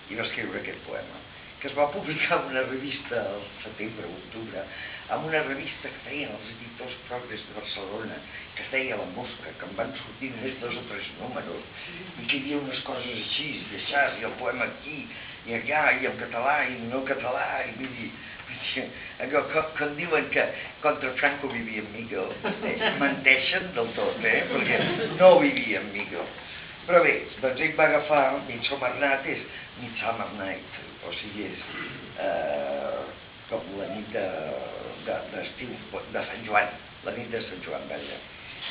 i va escriure aquest poema, que es va publicar en una revista al setembre o octubre, en una revista que feien els editors progres de Barcelona, que es deia La Mosca, que en van sortir només 2 o 3 números, i que hi havia unes coses així, i això, i el poema aquí, i allà, i en català, i no català, i vull dir, allò, quan diuen que contra Franco vivien millor, menteixen del tot, perquè no vivien millor. Però bé, doncs ell va agafar Midsommar Night, és Midsummer Night, o sigui, és com la nit d'estiu de Sant Joan, la nit de Sant Joan, vaja.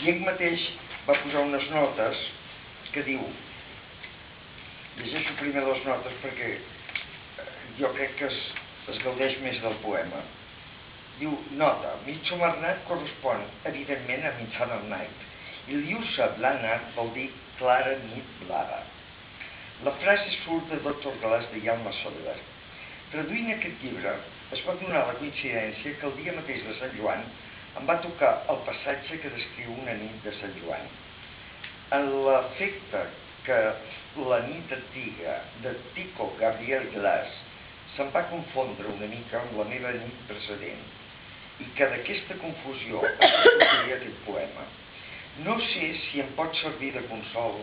I ell mateix va posar unes notes que diu, llegeixo primer les notes perquè jo crec que es gaudeix més del poema. Diu, nota, Midsommar Night correspon evidentment a Midsummer Night, i Lluça Blana vol dir clara nit blava. La frase surt de Dr. Glass de Jaume Soler. Traduint aquest llibre, es va donar la coincidència que el dia mateix de Sant Joan em va tocar el passatge que descriu una nit de Sant Joan. En l'efecte que la nit antiga de Tycho Gabriel Glass se'm va confondre una mica amb la meva nit precedent i que d'aquesta confusió es sortiria aquest poema. No sé si em pot servir de consol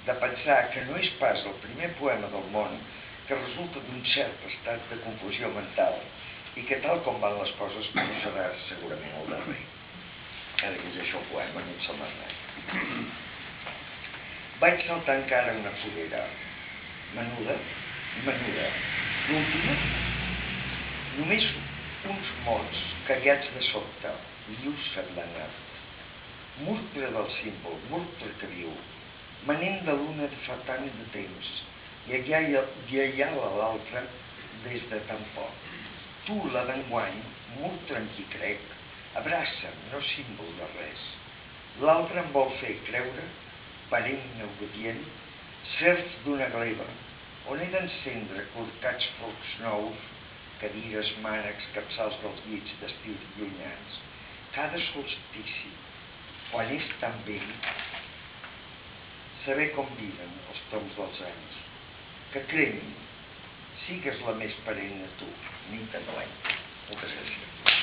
de pensar que no és pas el primer poema del món que resulta d'un cert estat de confusió mental i que tal com van les coses no serà segurament el darrer. Ara llegeixo el poema Midsommar Night. Vaig saltar encara una foguera. Menuda, l'última, només uns mots callats de sobte, lluça blanat. Murtre del símbol, murtre que viu, manent de l'una de fa tant de temps, i allà l'altra des de tan poc. Tu, la d'enguany, murtre en qui crec, abraça'm, no símbol de res. L'altre em vol fer creure, perenne obedient, serf d'una gleba, on he d'encendre corcats focs nous, cadires, mànecs, capçals dels llits d'estils llunyans. Cada solstici, quan és tan vell, saber com viven els toms dels anys, que cremin, sigues la més perenne tu, nit enguany. Moltes gràcies.